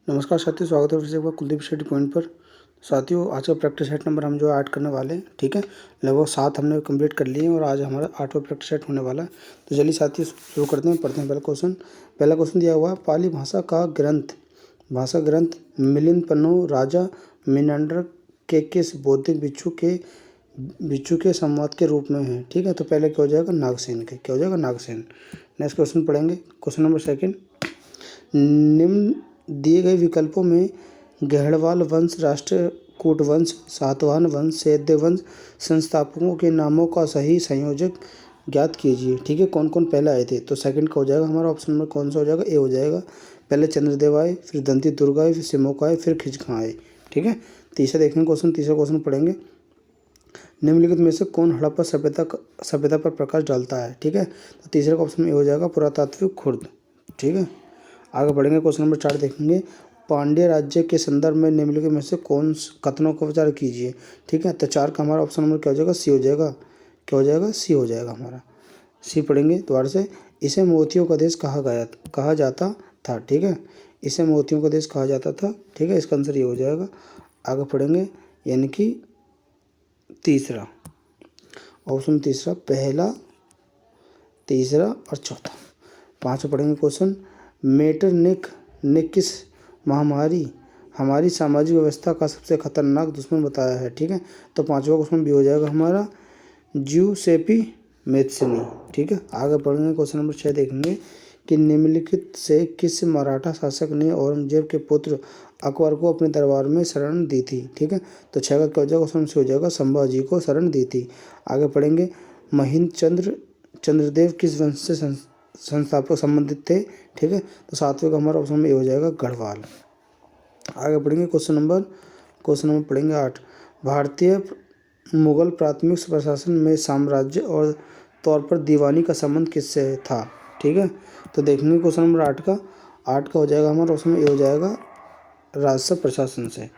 नमस्कार साथियों, स्वागत है फिर से एक बार कुलदीप स्टडी पॉइंट पर। साथियों, आज का प्रैक्टिस सेट नंबर हम जो ऐड करने वाले हैं, ठीक है। लगभग 7 हमने कंप्लीट कर लिए हैं और आज हमारा 8वां प्रैक्टिस सेट होने वाला है। तो चलिए साथियों शुरू करते हैं, पढ़ते हैं। पहला क्वेश्चन दिया हुआ है, पाली भाषा का भाषा ग्रंथ मिलिंद पन्नू राजा मिनांडर के किस बौद्धिक बिच्छू के संवाद के रूप में है, ठीक है। तो पहले क्या हो जाएगा, नागसेन के, क्या हो जाएगा, नागसेन। नेक्स्ट क्वेश्चन पढ़ेंगे, क्वेश्चन नंबर सेकंड। निम्न दिए गए विकल्पों में गहड़वाल वंश, राष्ट्रकूट वंश, सातवाहन वंश, सैद्य वंश संस्थापकों के नामों का सही संयोजक ज्ञात कीजिए, ठीक है। कौन कौन पहले आए थे? तो सेकंड का हो जाएगा हमारा ऑप्शन नंबर कौन सा हो जाएगा, ए हो जाएगा। पहले चंद्रदेव आए, फिर दंती दुर्ग आए, फिर सिमोक आए, फिर खिजखा आए, ठीक है। तीसरा क्वेश्चन पढ़ेंगे। निम्नलिखित में से कौन हड़प्पा सभ्यता पर प्रकाश डालता है, ठीक है। तो तीसरे का ऑप्शन ए हो जाएगा, पुरातात्विक खुर्द, ठीक है। आगे बढ़ेंगे, क्वेश्चन नंबर 4 देखेंगे। पांड्य राज्य के संदर्भ में निम्नलिखित में से कौन कथनों का विचार कीजिए, ठीक है। तो 4 का हमारा ऑप्शन नंबर क्या हो जाएगा, सी हो जाएगा। क्या हो जाएगा, सी हो जाएगा हमारा। सी पढ़ेंगे दोबारा से। इसे मोतियों का देश कहा जाता था, ठीक है। इसे मोतियों का देश कहा जाता था, ठीक है। इसका आंसर ये हो जाएगा। आगे पढ़ेंगे, यानी कि तीसरा ऑप्शन, तीसरा, पहला, तीसरा और चौथा। 5 पढ़ेंगे क्वेश्चन। मेटरनिख ने किस महामारी हमारी सामाजिक व्यवस्था का सबसे खतरनाक दुश्मन बताया है, ठीक है। तो 5वां क्वेश्चन भी हो जाएगा हमारा, ज्यूसेपी मैत्सनी, ठीक है। आगे पढ़ेंगे, क्वेश्चन नंबर 6 देखेंगे कि निम्नलिखित से किस मराठा शासक ने औरंगजेब के पुत्र अकबर को अपने दरबार में शरण दी थी, ठीक है। तो 6 का क्या हो जाएगा, क्वेश्चन से हो जाएगा, संभाजी को शरण दी थी। आगे पढ़ेंगे, महेंद्र चंद्रदेव किस वंश से संस्थापक संबंधित थे, ठीक है। तो 7वें का हमारा ऑप्शन में ये हो जाएगा, गढ़वाल। आगे बढ़ेंगे, क्वेश्चन नंबर पढ़ेंगे 8। भारतीय मुगल प्राथमिक प्रशासन में साम्राज्य और तौर पर दीवानी का संबंध किससे था, ठीक है। तो देखेंगे क्वेश्चन नंबर 8 का हो जाएगा हमारा ऑप्शन में ये हो जाएगा, राजस्व प्रशासन से।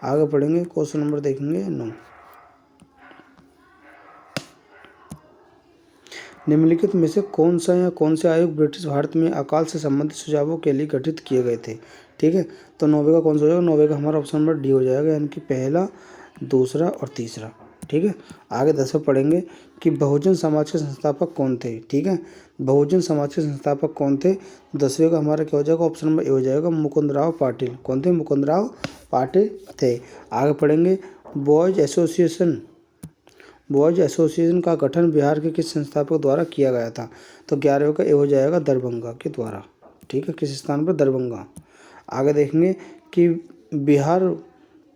आगे पढ़ेंगे, क्वेश्चन नंबर देखेंगे 9। निम्नलिखित में से कौन से आयोग ब्रिटिश भारत में अकाल से संबंधित सुझावों के लिए गठित किए गए थे, ठीक है। तो 9वें का कौन सा हो जाएगा, 9वें का हमारा ऑप्शन नंबर डी हो जाएगा, यानी कि पहला, दूसरा और तीसरा, ठीक है। आगे 10वें पढ़ेंगे कि बहुजन समाज के संस्थापक कौन थे, ठीक है। बहुजन समाज के संस्थापक कौन थे? 10वें का हमारा क्या हो जाएगा, ऑप्शन नंबर ए हो जाएगा, मुकुंदराव पाटिल। कौन थे? मुकुंदराव पाटिल थे। आगे पढ़ेंगे, बॉयज एसोसिएशन का गठन बिहार के किस संस्थापक द्वारा किया गया था? तो 11वें का ए हो जाएगा, दरभंगा के द्वारा, ठीक है। किस स्थान पर? दरभंगा। आगे देखेंगे कि बिहार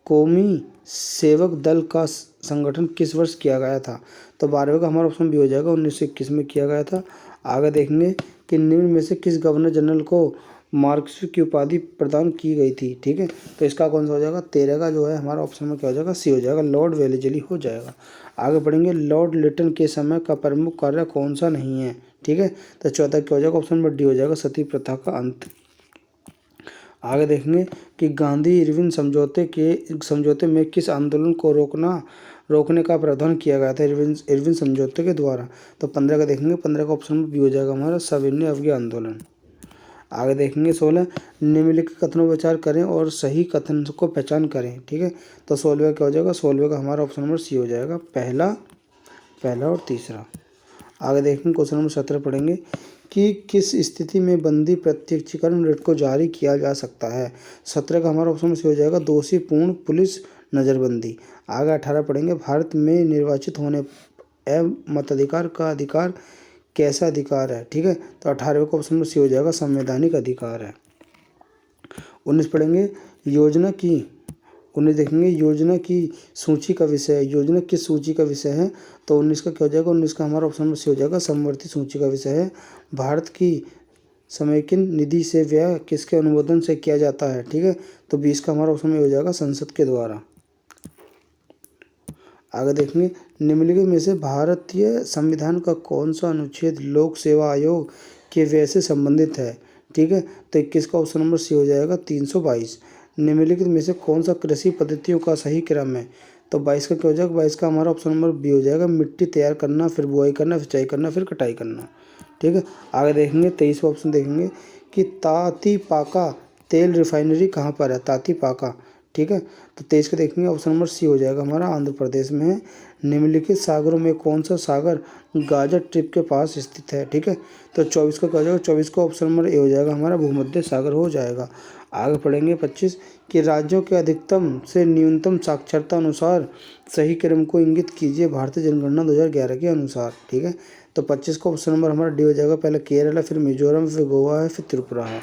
कौमी सेवक दल का संगठन किस वर्ष किया गया था? तो 12वें का हमारा ऑप्शन भी हो जाएगा, 1921 में किया गया था। आगे देखेंगे कि निम्न में से किस गवर्नर जनरल को मार्क्सवी की उपाधि प्रदान की गई थी, ठीक है। तो इसका कौन सा हो जाएगा, 13 का जो है हमारा ऑप्शन में क्या हो जाएगा, सी हो जाएगा, लॉर्ड वेलेजली हो जाएगा। आगे बढ़ेंगे, लॉर्ड लिटन के समय का प्रमुख कार्य कौन सा नहीं है, ठीक है। तो 14 क्या हो जाएगा, ऑप्शन नंबर डी हो जाएगा, सती प्रथा का अंत। आगे देखेंगे कि गांधी इरविन समझौते में किस आंदोलन को रोकने का प्रावधान किया गया था, इरविन समझौते के द्वारा? तो 15 का देखेंगे, 15 का ऑप्शन भी हो जाएगा हमारा, सविनय अवज्ञा आंदोलन। आगे देखेंगे 16, निम्नलिखित कथनों पर विचार करें और सही कथन को पहचान करें, ठीक है। तो 16 क्या हो जाएगा, 16 का हमारा ऑप्शन नंबर सी हो जाएगा, पहला और तीसरा। आगे देखेंगे, क्वेश्चन नंबर 17 पढ़ेंगे कि किस स्थिति में बंदी प्रत्यक्षीकरण रिट को जारी किया जा सकता है? 17 का हमारा ऑप्शन से हो जाएगा, दोषी पूर्ण पुलिस नज़रबंदी। आगे 18 पढ़ेंगे, भारत में निर्वाचित होने एवं मताधिकार का अधिकार कैसा अधिकार है, ठीक है। तो 18वें का ऑप्शन में सी हो जाएगा, संवैधानिक अधिकार है। 19 पढ़ेंगे, योजना की सूची का विषय, योजना किस सूची का विषय है? तो 19 का क्या हो जाएगा, 19 का हमारा ऑप्शन में सी हो जाएगा, समवर्ती सूची का विषय है। भारत की समेकिन निधि से व्यय किसके अनुमोदन से किया जाता है, ठीक है। तो 20 का हमारा ऑप्शन में हो जाएगा, संसद के द्वारा। आगे देखेंगे, निम्नलिखित में से भारतीय संविधान का कौन सा अनुच्छेद लोक सेवा आयोग के व्यय से संबंधित है, ठीक है। तो 21 का ऑप्शन नंबर सी हो जाएगा, 322। निम्नलिखित में से कौन सा कृषि पद्धतियों का सही क्रम है? तो 22 का क्या हो जाएगा, 22 का हमारा ऑप्शन नंबर बी हो जाएगा, मिट्टी तैयार करना, फिर बुआई करना, सिंचाई करना, फिर कटाई करना, ठीक है। आगे देखेंगे 23वां ऑप्शन देखेंगे कि ताती पाका तेल रिफाइनरी कहाँ पर है? तातीपाका, ठीक है। तो 23 का देखेंगे ऑप्शन नंबर सी हो जाएगा हमारा, आंध्र प्रदेश में है। निम्नलिखित सागरों में कौन सा सागर गाजर ट्रिप के पास स्थित है? ठीक है। तो 24 का क्या हो जाएगा? 24 का ऑप्शन नंबर ए हो जाएगा हमारा, भूमध्य सागर हो जाएगा। आगे पढ़ेंगे 25 कि राज्यों के अधिकतम से न्यूनतम साक्षरता अनुसार सही क्रम को इंगित कीजिए भारतीय जनगणना 2011 के अनुसार, ठीक है। तो 25 का ऑप्शन नंबर हमारा डी हो जाएगा। पहले केरल है, फिर मिजोरम, फिर गोवा है, फिर त्रिपुरा है,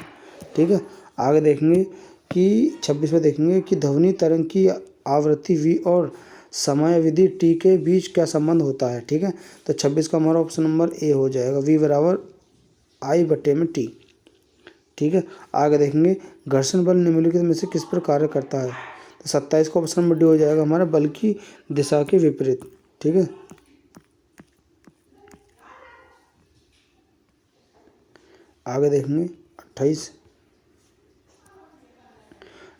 ठीक है। आगे देखेंगे कि 26 में देखेंगे कि ध्वनि तरंग की आवृत्ति वी और समयावधि टी के बीच क्या संबंध होता है? ठीक है। तो 26 का हमारा ऑप्शन नंबर ए हो जाएगा, वी बराबर आई बटे में टी, ठीक है। आगे देखेंगे घर्षण बल निम्नलिखित में से किस पर कार्य करता है? तो 27 का ऑप्शन नंबर डी हो जाएगा हमारा, बल की दिशा के विपरीत, ठीक है। आगे देखेंगे 28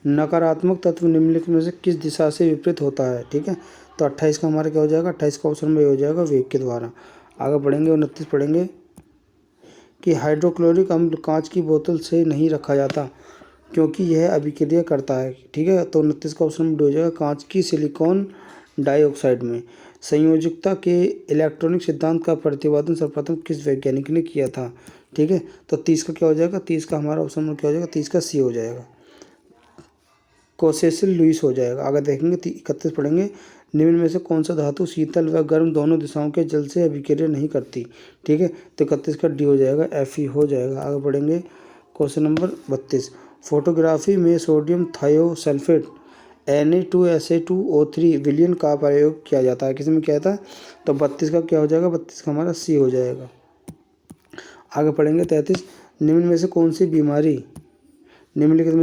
नकारात्मक तत्व निम्नलिखित में से किस दिशा से विपरीत होता है? ठीक है। तो 28 का हमारा क्या हो जाएगा? 28 का ऑप्शन में हो जाएगा वेग के द्वारा। आगे पढ़ेंगे 29 पढ़ेंगे कि हाइड्रोक्लोरिक अम्ल कांच की बोतल से नहीं रखा जाता क्योंकि यह अभिक्रिया करता है, ठीक है। तो 29 का ऑप्शन में हो जाएगा कांच की सिलिकॉन डाइऑक्साइड में। संयोजकता के इलेक्ट्रॉनिक सिद्धांत का प्रतिपादन सर्वप्रथम किस वैज्ञानिक ने किया था? ठीक है। तो 30 का क्या हो जाएगा? 30 का हमारा ऑप्शन में क्या हो जाएगा? 30 का सी हो जाएगा, कोसेसिल लुईस हो जाएगा। आगे देखेंगे 31 पढ़ेंगे निम्न में से कौन सा धातु शीतल व गर्म दोनों दिशाओं के जल से अभिक्रिया नहीं करती? ठीक है। तो 31 का डी हो जाएगा, एफ ई हो जाएगा। आगे बढ़ेंगे क्वेश्चन नंबर 32 फोटोग्राफी में सोडियम थायोसल्फेट Na2SA2O3 विलयन का प्रयोग किया जाता है, किसमें किया जाता है? तो 32 का क्या हो जाएगा? 32 का हमारा सी हो जाएगा। आगे पढ़ेंगे 33 निम्नलिखित में से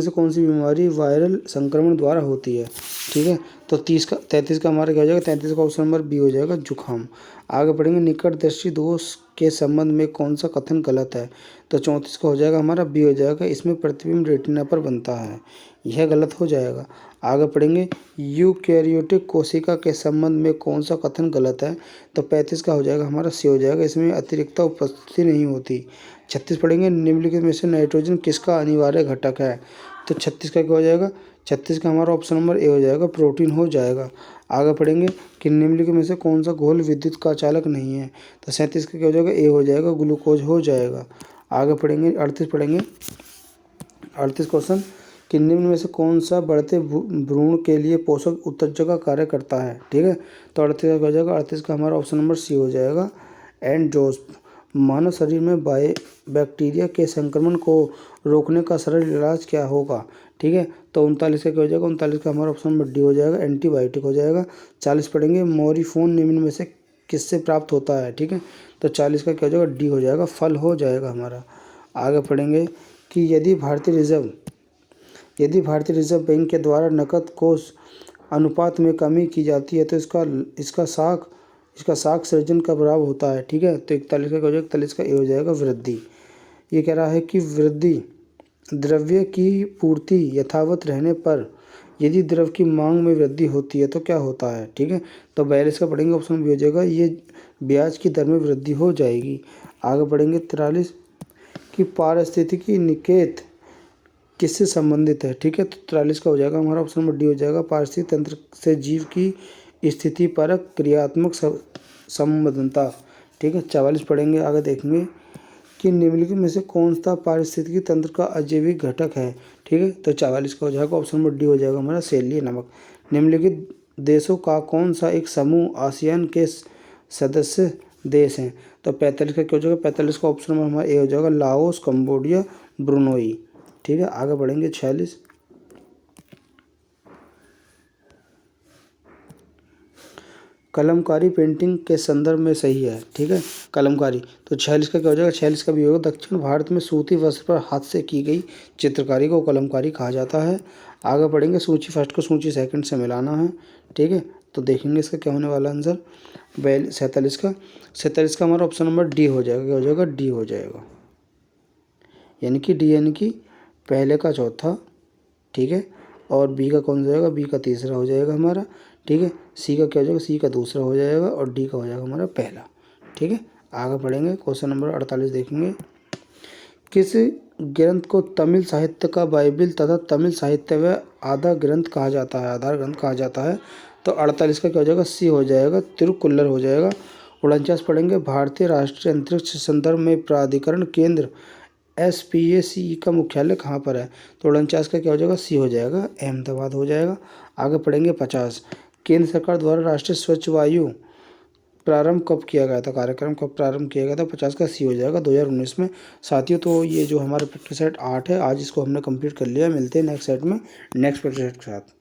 कौन सी बीमारी वायरल संक्रमण द्वारा होती है? ठीक है। तो 33 का हमारा क्या हो जाएगा? 33 का ऑप्शन नंबर बी हो जाएगा, जुखाम। आगे पढ़ेंगे निकट दृष्टि दोष के संबंध में कौन सा कथन गलत है? तो 34 का हो जाएगा हमारा बी हो जाएगा, इसमें प्रतिबिंब रेटिना पर बनता है, यह गलत हो जाएगा। आगे पढ़ेंगे यूकैरियोटिक कोशिका के संबंध में कौन सा कथन गलत है? तो 35 का हो जाएगा हमारा सी हो जाएगा, इसमें अतिरिक्ता उपस्थिति नहीं होती। 36 पढ़ेंगे निम्नलिखित में से नाइट्रोजन किसका अनिवार्य घटक है? तो 36 का क्या हो जाएगा? 36 का हमारा ऑप्शन नंबर ए हो जाएगा, प्रोटीन हो जाएगा। आगे पढ़ेंगे कि निम्नलिखित में से कौन सा घोल विद्युत का चालक नहीं है? तो 37 का क्या हो जाएगा? ए हो जाएगा, ग्लूकोज हो जाएगा। आगे पढ़ेंगे 38 पढ़ेंगे 38 क्वेश्चन कि निम्न में से कौन सा बढ़ते भ्रूण के लिए पोषक उत्तेजक का कार्य करता है? ठीक है। तो 38 का हो जाएगा, 38 का हमारा ऑप्शन नंबर सी हो जाएगा, एंडोस्प। मानव शरीर में बैक्टीरिया के संक्रमण को रोकने का सरल इलाज क्या होगा? ठीक है। तो 39 का क्या हो जाएगा? 39 का हमारा ऑप्शन नंबर डी हो जाएगा, एंटीबायोटिक हो जाएगा। 40 पढ़ेंगे मोरिफोन निम्न में से किससे प्राप्त होता है? ठीक है। तो 40 का क्या हो जाएगा? डी हो जाएगा, फल हो जाएगा हमारा। आगे पढ़ेंगे कि यदि भारतीय रिजर्व बैंक के द्वारा नकद कोष अनुपात में कमी की जाती है तो इसका साख सृजन का प्रभाव होता है। ठीक है। तो 41 का हो जाएगा, 41 का ए हो जाएगा, वृद्धि। ये कह रहा है कि वृद्धि द्रव्य की पूर्ति यथावत रहने पर यदि द्रव्य की मांग में वृद्धि होती है तो क्या होता है? ठीक है। तो 42 का पढ़ेंगे, ऑप्शन बी हो जाएगा, ये ब्याज की दर में वृद्धि हो जाएगी। आगे पढ़ेंगे 43 कि पारिस्थितिकी निकेत किससे संबंधित है? ठीक है। तो 43 का हो जाएगा हमारा ऑप्शन नंबर डी हो जाएगा, पारिस्थितिक तंत्र से जीव की स्थिति परक क्रियात्मक संबद्धता। ठीक है। 44 पढ़ेंगे, आगे देखेंगे कि निम्नलिखित में से कौन सा पारिस्थितिकी तंत्र का अजैविक घटक है? ठीक है। तो 44 का हो जाएगा, ऑप्शन नंबर डी हो जाएगा हमारा, सेलीय नमक। निम्नलिखित देशों का कौन सा एक समूह आसियान के सदस्य देश हैं? तो 45 का क्या हो जाएगा? 45 का ऑप्शन नंबर हमारा ए हो जाएगा, लाओस, कंबोडिया, ब्रुनोई। ठीक है। आगे बढ़ेंगे 46 कलमकारी पेंटिंग के संदर्भ में सही है। ठीक है। कलमकारी, तो 46 का क्या हो जाएगा? 46 का भी होगा, दक्षिण भारत में सूती वस्त्र पर हाथ से की गई चित्रकारी को कलमकारी कहा जाता है। आगे बढ़ेंगे, सूची फर्स्ट को सूची सेकंड से मिलाना है। ठीक है। तो देखेंगे इसका क्या होने वाला आंसर। 47 का हमारा ऑप्शन नंबर डी हो जाएगा, क्या हो जाएगा? डी हो जाएगा, यानी कि पहले का चौथा। ठीक है। और बी का कौन सा जाएगा? बी का तीसरा हो जाएगा हमारा। ठीक है। सी का क्या हो जाएगा? सी का दूसरा हो जाएगा, और डी का हो जाएगा हमारा पहला। ठीक है। आगे बढ़ेंगे, क्वेश्चन नंबर 48 देखेंगे, किस ग्रंथ को तमिल साहित्य का बाइबिल तथा तमिल साहित्य व आधार ग्रंथ कहा जाता है। तो 48 का क्या हो जाएगा, सी हो जाएगा, तिरुकुल्लर हो जाएगा। 49 पढ़ेंगे, भारतीय राष्ट्रीय अंतरिक्ष संदर्भ में प्राधिकरण केंद्र SPACE का मुख्यालय कहाँ पर है। तो 49 का क्या हो जाएगा, सी हो जाएगा, अहमदाबाद हो जाएगा। आगे पढ़ेंगे 50, केंद्र सरकार द्वारा राष्ट्रीय स्वच्छ वायु प्रारंभ कब किया गया था, कार्यक्रम कब प्रारंभ किया गया था। 50 का सी हो जाएगा, 2019 में। साथियों तो ये जो हमारा प्रैक्टिस सेट 8 है, आज इसको हमने कंप्लीट कर लिया। मिलते हैं नेक्स्ट सेट में नेक्स्ट प्रैक्टिस सेट के साथ।